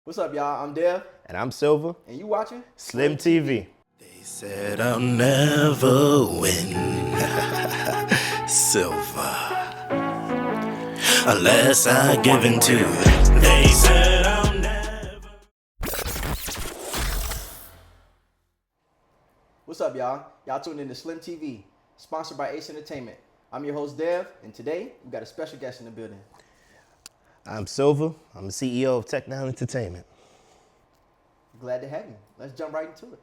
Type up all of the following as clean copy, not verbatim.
What's up, y'all? I'm Dev, And I'm Silver. and you watching Slim TV. They said I'll never win, Silver, unless I give in to it. They said I'll never. What's up, y'all? Y'all tuned in to Slim TV, sponsored by Ace Entertainment. I'm your host, Dev, and today we got a special guest in the building. I'm Silver. I'm the CEO of Tech Now Entertainment. Glad to have you. Let's jump right into it.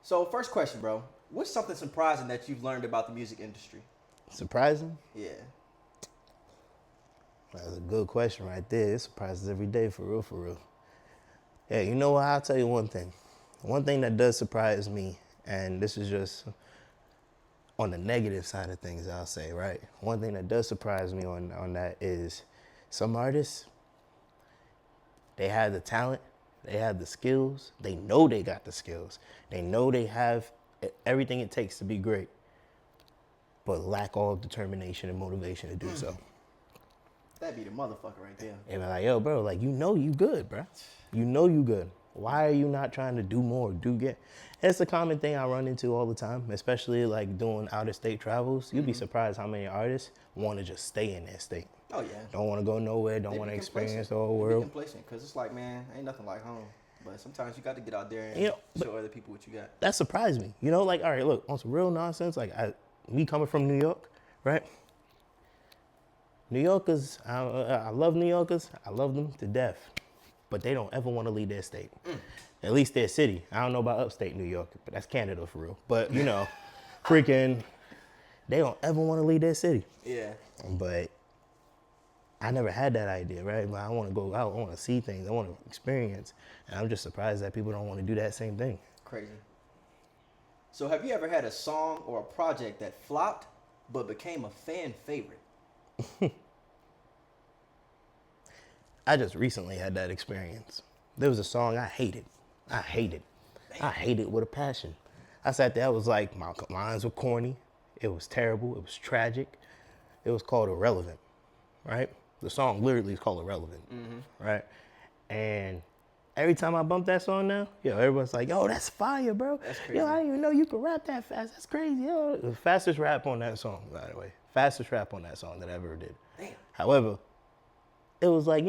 So, first question, bro. What's something surprising that you've learned about the music industry? Surprising? Yeah. That's a good question right there. It surprises every day, for real, for real. Yeah, you know what? I'll tell you one thing. One thing that does surprise me, and this is just on the negative side of things, I'll say, right? One thing that does surprise me on that is some artists, they have the talent, they have the skills, they know they got the skills, they know they have everything it takes to be great, but lack all determination and motivation to do so. That'd be the motherfucker right there. And they're like, yo, bro, like, you know you good, bro. You know you good. Why are you not trying to do more, It's a common thing I run into all the time, especially like doing out-of-state travels. You'd be surprised how many artists want to just stay in their state. Oh, yeah. Don't want to go nowhere, don't They want to be experience complacent. the whole They be world. complacent, because it's like, man, ain't nothing like home. But sometimes you got to get out there and You know, show other people what you got. That surprised me. You know, like, all right, look, on some real nonsense, like me coming from New York, right? New Yorkers, I love New Yorkers. I love them to death, but they don't ever want to leave their state, at least their city. I don't know about upstate New York, but that's Canada for real. But you know, freaking, they don't ever want to leave their city. Yeah. But I never had that idea, right? But I want to go out, I want to see things, I want to experience, and I'm just surprised that people don't want to do that same thing. Crazy. So have you ever had a song or a project that flopped but became a fan favorite? I just recently had that experience. There was a song I hated. I hated with a passion. I sat there, I was like, my lines were corny. It was terrible. It was tragic. It was called Irrelevant, right? The song literally is called Irrelevant, right? And every time I bump that song now, everyone's like, yo, that's fire, bro. That's crazy. Yo, I didn't even know you could rap that fast. That's crazy, yo. The fastest rap on that song, by the way. Fastest rap on that song that I ever did. Damn. However, it was like,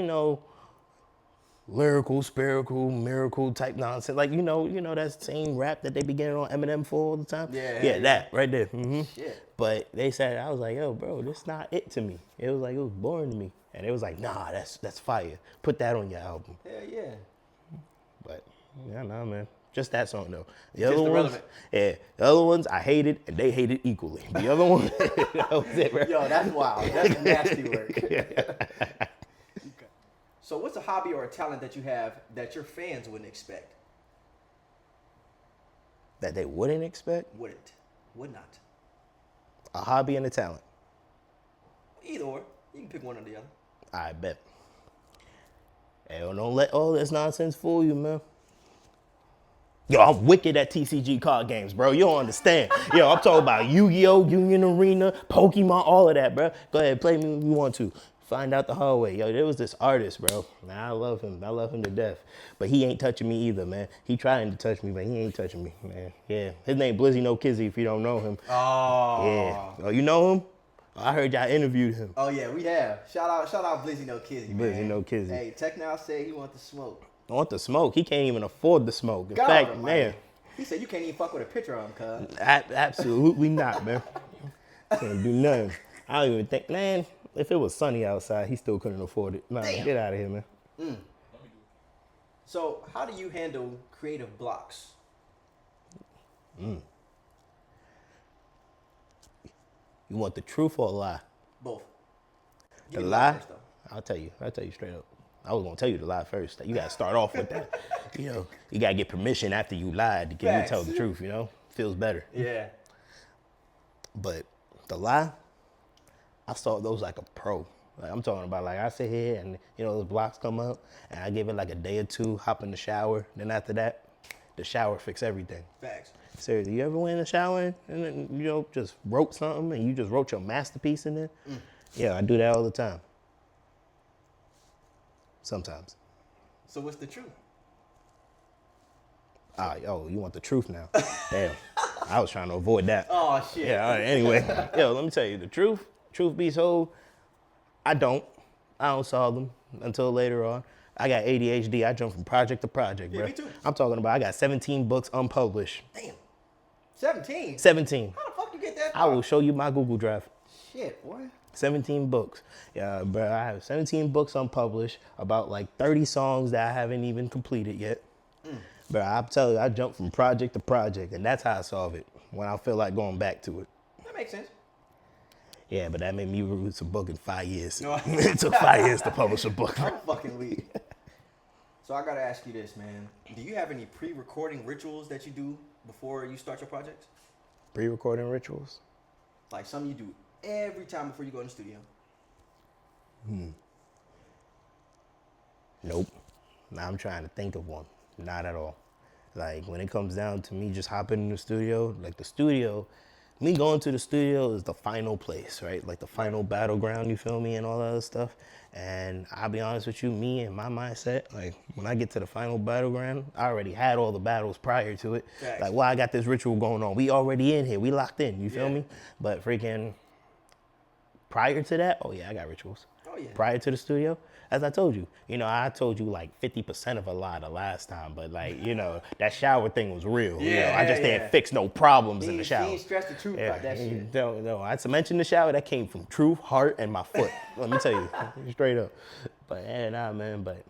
lyrical, spiritual, miracle type nonsense. Like, you know that same rap that they be getting on Eminem for all the time? Yeah. That right there. Shit. But they said, I was like, yo, bro, this not it to me. It was like, it was boring to me. And it was like, nah, that's fire. Put that on your album. Hell yeah. But, yeah, nah, man. Just that song, though. The Just other ones, Irrelevant. the other ones I hated, and they hated equally. The other one, that was it, bro. Yo, that's wild. That's nasty work. Okay. So what's a hobby or a talent that you have that your fans wouldn't expect? That they wouldn't expect? Would not. A hobby and a talent. Either or. You can pick one or the other. I bet. Hey, don't let all this nonsense fool you, man. Yo, I'm wicked at TCG card games, bro. You don't understand. Yo, I'm talking about Yu-Gi-Oh, Union Arena, Pokemon, all of that, bro. Go ahead, play me if you want to. Find out the hard way. Yo, there was this artist, bro. Nah, I love him. I love him to death. But he ain't touching me either, man. He trying to touch me, but he ain't touching me, man. Yeah. His name Blizzy No Kizzy, if you don't know him. Oh. Yeah. Oh, you know him? I heard y'all interviewed him. Oh yeah, we have. Shout out Blizzy No Kizzy, man. Blizzy No Kizzy. Hey, Tech Now said he want the smoke. I want the smoke. He can't even afford the smoke. In God fact, almighty. man. He said you can't even fuck with a picture of him, cuz. Absolutely not, man. Can't do nothing. I don't even think, man, if it was sunny outside, he still couldn't afford it. Nah, Damn. get out of here, man. So how do you handle creative blocks? You want the truth or a lie? Both. The Give me lie? first, though. I'll tell you straight up. I was gonna tell you the lie first. You gotta start off with that. You gotta get permission after you lied to get you to tell the Facts. truth, Feels better. Yeah. But the lie, I saw those like a pro. Like I'm talking about, like I sit here and those blocks come up and I give it like a day or two, hop in the shower. Then after that, the shower fix everything. Facts. Seriously, you ever went in the shower and then, just wrote something and you just wrote your masterpiece in there? Yeah, I do that all the time. Sometimes. So what's the truth? Oh, you want the truth now? Damn, I was trying to avoid that. Oh shit. Yeah. All right, anyway, yo, let me tell you the truth. Truth be told, I don't solve them until later on. I got ADHD. I jump from project to project, Yeah, bro. me too. I'm talking about I got 17 books unpublished. Damn. 17. 17. How the fuck you get that? I will show you my Google Drive. Shit, boy. 17 books. Yeah, bro, I have 17 books unpublished, about like 30 songs that I haven't even completed yet. But I'm telling you, I jump from project to project, and that's how I solve it when I feel like going back to it. That makes sense. Yeah, but that made me release a book in 5 years. No. It took 5 years to publish a book. I'm fucking weak. So I gotta ask you this, man. Do you have any pre-recording rituals that you do before you start your projects? Pre-recording rituals? Like something you do every time before you go in the studio? Nope. Now I'm trying to think of one. Not at all. Like when it comes down to me just hopping in the studio, like the studio, me going to the studio is the final place, right? Like the final battleground, you feel me, and all that other stuff. And I'll be honest with you, me and my mindset, like when I get to the final battleground, I already had all the battles prior to it. Facts. Like, well, I got this ritual going on. We already in here. We locked in, you feel Yeah. me? But freaking prior to that, oh yeah, I got rituals. Oh yeah. Prior to the studio, as I told you, I told you like 50% of a lie the last time, but like, that shower thing was real. Yeah, I just yeah. didn't fix no problems in the He shower. ain't stressed the truth about that shit. No, I mentioned the shower that came from truth, heart, and my foot. Let me tell you, straight up. But I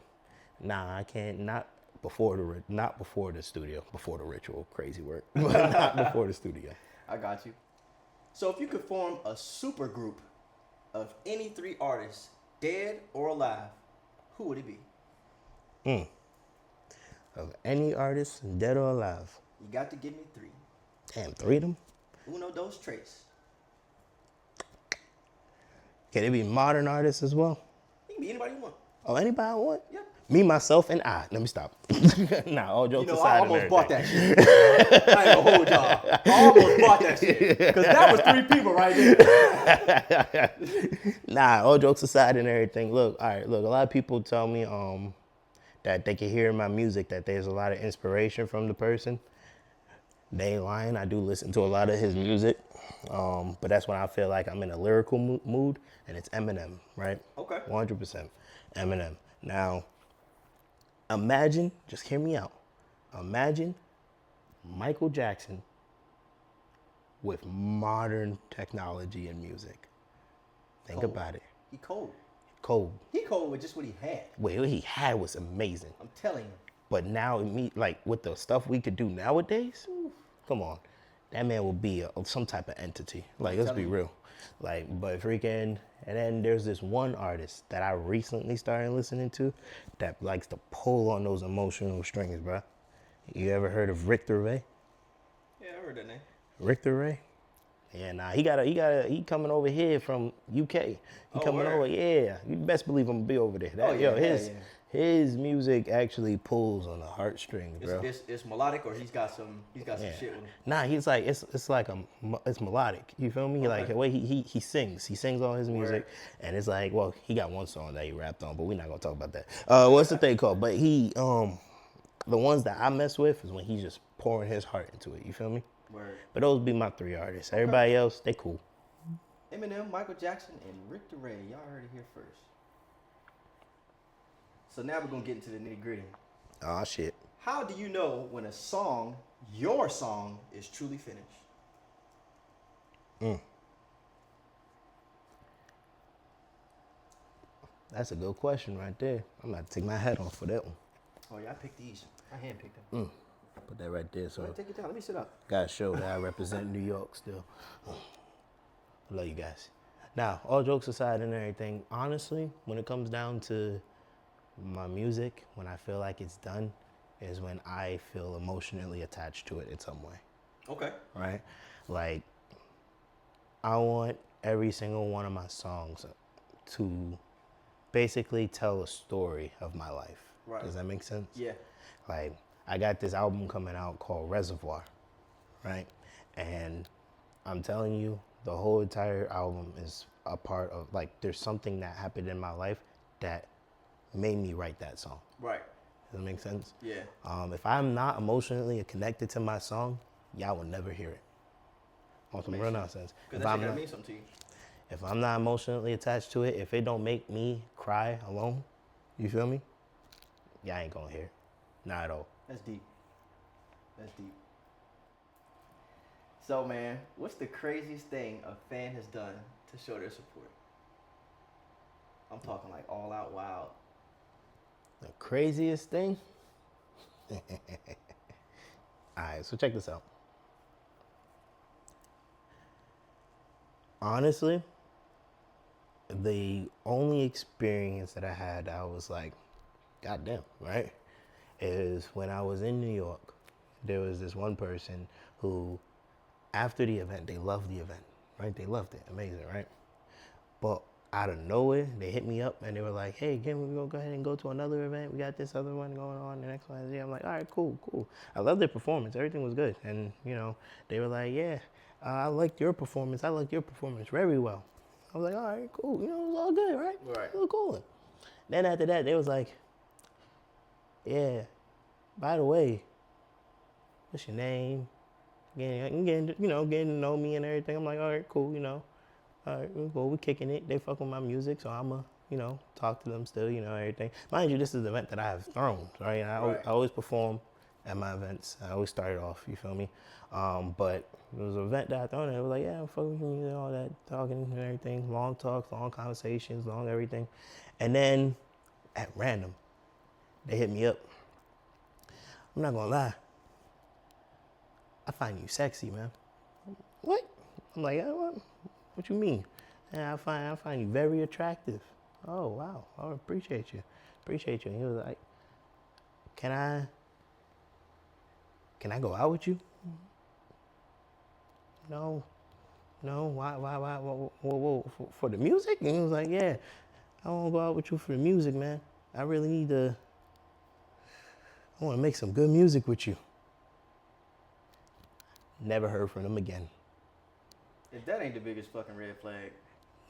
can't. Not before the studio, before the ritual, crazy work, but not before the studio. I got you. So if you could form a super group of any 3 artists, dead or alive, who would it be? Of any artist, dead or alive. You got to give me 3. Damn, 3 of them. Uno, dos, tres. Can it be modern artists as well? It can be anybody you want. Oh, anybody I want? Yeah. Me, myself, and I. Let me stop. Nah, all jokes aside. I and almost bought everything. that shit. I ain't gonna hold y'all. I almost bought that shit. Because that was 3 people right there. Nah, all jokes aside and everything. Look, all right, look, a lot of people tell me that they can hear in my music that there's a lot of inspiration from the person. They ain't lying. I do listen to a lot of his music. But that's when I feel like I'm in a lyrical mood, and it's Eminem, right? Okay. 100% Eminem. Now, imagine, just hear me out. Imagine Michael Jackson with modern technology and music. Think Cold. about it. He cold. Cold. He cold with just what he had. What he had was amazing. I'm telling you. But now, like with the stuff we could do nowadays, come on, that man will be some type of entity. Like, let's be real. Like, but freaking, and then there's this one artist that I recently started listening to that likes to pull on those emotional strings, bro. You ever heard of Richter Ray? Yeah, I heard that name. Richter Ray? Yeah, nah, he coming over here from UK. He coming word. over, yeah. You best believe I'm gonna be over there. His music actually pulls on the heartstrings, bro. It's melodic, or he's got some shit with him. Nah, he's like it's melodic. You feel me? Okay. Like the way he sings all his music, and it's like, well, he got one song that he rapped on, but we're not gonna talk about that. What's the thing called? But he the ones that I mess with is when he's just pouring his heart into it. You feel me? Word. But those be my 3 artists. Everybody else, they cool. Eminem, Michael Jackson, and Richter Ray. Y'all heard it here first. So now we're gonna get into the nitty gritty. Oh shit. How do you know when a song, your song, is truly finished? That's a good question right there. I'm gonna take my hat off for that one. Oh yeah, I picked these. I handpicked them. Put that right there. So All right, take it down. Let me sit up. gotta show that I represent New York still. I love you guys. Now, all jokes aside and everything, honestly, when it comes down to my music, when I feel like it's done, is when I feel emotionally attached to it in some way, Okay. right? Like, I want every single one of my songs to basically tell a story of my life. Right. Does that make sense? Yeah. Like, I got this album coming out called Reservoir, right? And I'm telling you, the whole entire album is a part of, like, there's something that happened in my life that made me write that song. Right. Does that make sense? Yeah. If I'm not emotionally connected to my song, y'all will never hear it. On some real nonsense. Because that shit gotta mean something to you. If I'm not emotionally attached to it, if it don't make me cry alone, you feel me? Y'all ain't gonna hear it. Not at all. That's deep. That's deep. So, man, what's the craziest thing a fan has done to show their support? I'm talking like all out wild. The craziest thing? All right, so check this out. Honestly, the only experience that I had, I was like, goddamn, right? Is when I was in New York, there was this one person who, after the event, they loved the event, right? They loved it, amazing, right? But out of nowhere, they hit me up and they were like, hey, can we go ahead and go to another event? We got this other one going on, the next one. I'm like, all right, cool. I love their performance. Everything was good. And, they were like, yeah, I liked your performance. I liked your performance very well. I was like, all right, cool. It was all good, right? Right. It was cool. Then after that, they was like, yeah, by the way, what's your name? Getting to know me and everything. I'm like, all right, cool, All right, well, we're kicking it. They fuck with my music, so I'ma, talk to them still, everything. Mind you, this is the event that I have thrown, right? And I always perform at my events. I always start it off, you feel me? But it was an event that I thrown and it was like, yeah, I'm fucking with you, all that talking and everything. Long talks, long conversations, long everything. And then, at random, they hit me up. I'm not gonna lie. I find you sexy, man. What? I'm like, what you mean? And I find you very attractive. Oh, wow. I appreciate you. And he was like, can I go out with you? No. Why? Whoa, for the music? And he was like, yeah, I want to go out with you for the music, man. I really I want to make some good music with you. Never heard from him again. If that ain't the biggest fucking red flag.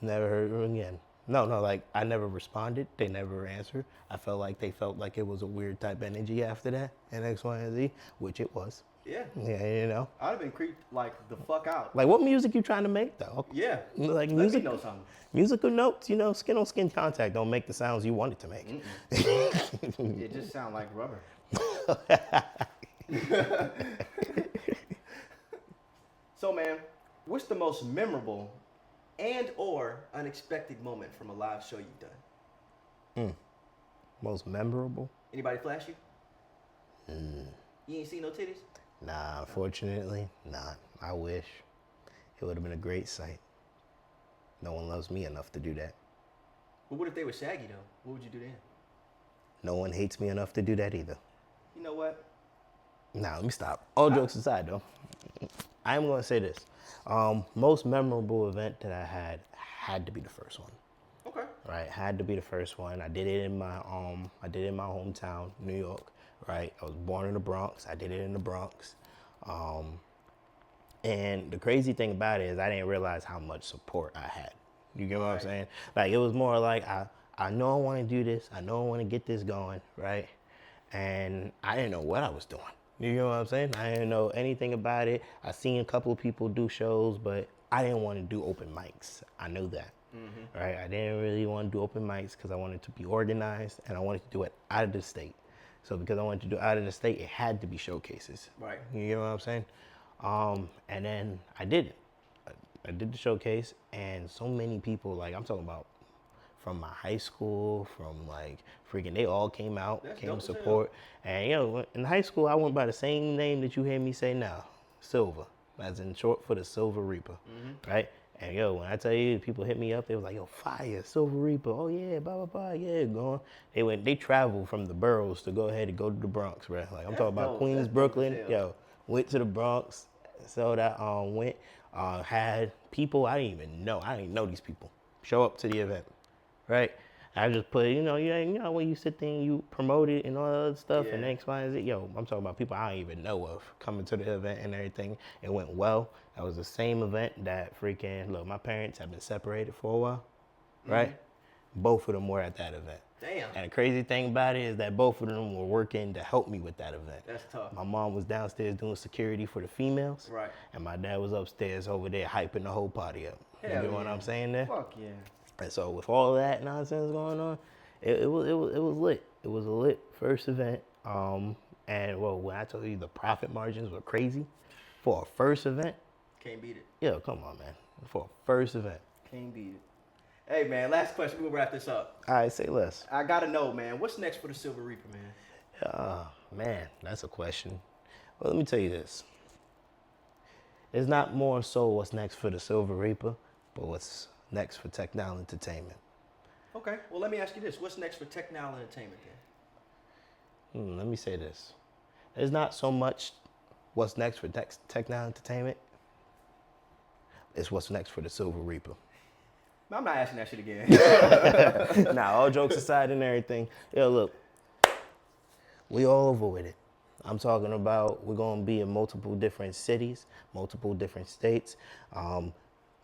Never heard from him again. No, like, I never responded. They never answered. I felt like they felt like it was a weird type energy after that, and X, Y, and Z, which it was. Yeah. Yeah, I'd have been creeped like the fuck out. Like, what music you trying to make, though? Yeah. Like, Let me know something. Musical notes, skin on skin contact don't make the sounds you want it to make. It just sound like rubber. So, man, what's the most memorable and or unexpected moment from a live show you've done? Most memorable? Anybody flash you? You ain't seen no titties? Nah, unfortunately, not. I wish. It would have been a great sight. No one loves me enough to do that. But what if they were shaggy, though? What would you do then? No one hates me enough to do that either. You know what? Nah, let me stop. All jokes aside, though, I am going to say this. Most memorable event that I had to be the first one. Okay. Right, had to be the first one. I did it in my hometown, New York. Right, I was born in the Bronx. I did it in the Bronx. And the crazy thing about it is I didn't realize how much support I had. You get what I'm saying? Like, it was more like I know I want to do this. I know I want to get this going, right? And I didn't know what I was doing. You know what I'm saying? I didn't know anything about it. I seen a couple of people do shows, but I didn't want to do open mics. I knew that, right? I didn't really want to do open mics because I wanted to be organized and I wanted to do it out of the state. So because I wanted to do out of the state, it had to be showcases. Right. You know what I'm saying? And then I did it. I did the showcase, and so many people, like, I'm talking about from my high school, from like freaking, they all came out, came support. And in high school, I went by the same name that you hear me say now, Silver, as in short for the Silver Reaper, right? And when I tell you, people hit me up, they was like, yo, fire, Silver Reaper, oh yeah, blah, blah, blah, yeah, going. They traveled from the boroughs to go ahead and go to the Bronx, right? Like, I'm talking about Queens, Brooklyn, went to the Bronx, so that, had people I didn't even know these people show up to the event, right? I just put, when you sit there and you promote it and all that other stuff and X, Y, and Z, I'm talking about people I don't even know of coming to the event and everything. It went well. That was the same event that freaking, look, my parents have been separated for a while, right? Both of them were at that event. Damn. And the crazy thing about it is that both of them were working to help me with that event. That's tough. My mom was downstairs doing security for the females. Right. And my dad was upstairs over there hyping the whole party up. You Hell get what yeah. I'm saying there? Fuck yeah. And so with all of that nonsense going on, it was lit. It was a lit first event. And well, when I told you the profit margins were crazy for a first event, Can't beat it. yeah, come on, man. For a first event. Can't beat it. Hey, man, last question. We'll wrap this up. All right, say less. I got to know, man, what's next for the Silver Reaper, man? Man, that's a question. Well, let me tell you this. It's not more so what's next for the Silver Reaper, but what's next for Tech Now Entertainment. Okay, well, let me ask you this. What's next for Tech Now Entertainment, then? Let me say this. It's not so much what's next for Tech Now Entertainment. It's what's next for the Silver Reaper. I'm not asking that shit again. Now, all jokes aside and everything, yo, look, we all over with it. I'm talking about we're going to be in multiple different cities, multiple different states,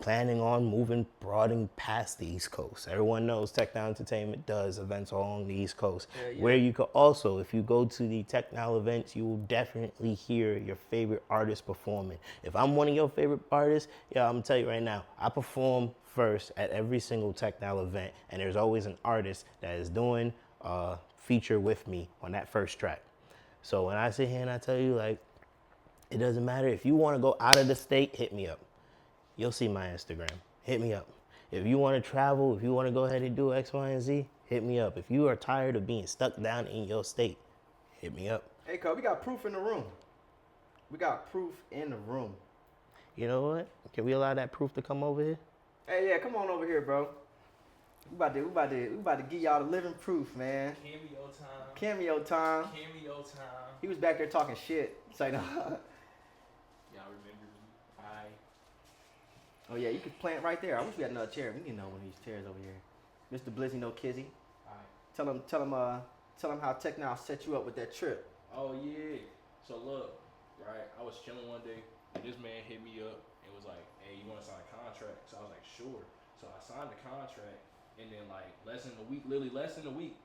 planning on broadening past the East Coast. Everyone knows Tech Now Entertainment does events along the East Coast, where you could also, if you go to the Tech Now events, you will definitely hear your favorite artist performing. If I'm one of your favorite artists, yeah, I'm going to tell you right now, I perform first at every single Tech Now event, and there's always an artist that is doing a feature with me on that first track. So when I sit here and I tell you, like, it doesn't matter. If you want to go out of the state, hit me up. You'll see my Instagram. Hit me up. If you want to travel, if you want to go ahead and do X, Y, and Z, hit me up. If you are tired of being stuck down in your state, hit me up. Hey, Cole, we got proof in the room. We got proof in the room. You know what? Can we allow that proof to come over here? Hey, yeah, come on over here, bro. We about to give y'all the living proof, man. Cameo time. Cameo time. Cameo time. He was back there talking shit. Say no. Y'all remember me? Oh yeah, you could plant right there. I wish we had another chair. We need another one of these chairs over here. Mr. Blizzy, no Kizzy. Alright. Tell him how Tech Now set you up with that trip. Oh yeah. So look, right? I was chilling one day, and this man hit me up and was like, "Hey, you want to sign a contract?" So I was like, "Sure." So I signed the contract, and then like literally less than a week.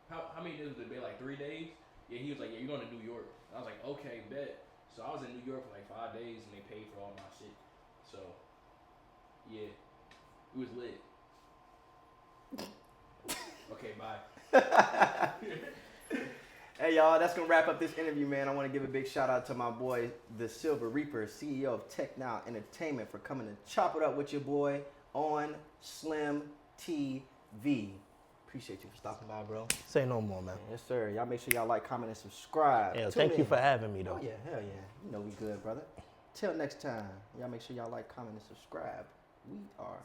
How many days would it be? Like 3 days? Yeah, he was like, "Yeah, you're going to New York." And I was like, "Okay, bet." So I was in New York for like 5 days, and they paid for all my shit. So yeah, it was lit. Okay, bye. Hey y'all, that's gonna wrap up this interview, man. I want to give a big shout out to my boy, the Silver Reaper, CEO of Tech Now Entertainment, for coming to chop it up with your boy on Slim TV. Appreciate you for stopping by, bro. Say no more, man. Yes, sir. Y'all make sure y'all like, comment, and subscribe. Yeah, Tune thank you in. for having me, though. Oh yeah, hell yeah. You know we good, brother. Till next time, y'all make sure y'all like, comment, and subscribe. We are.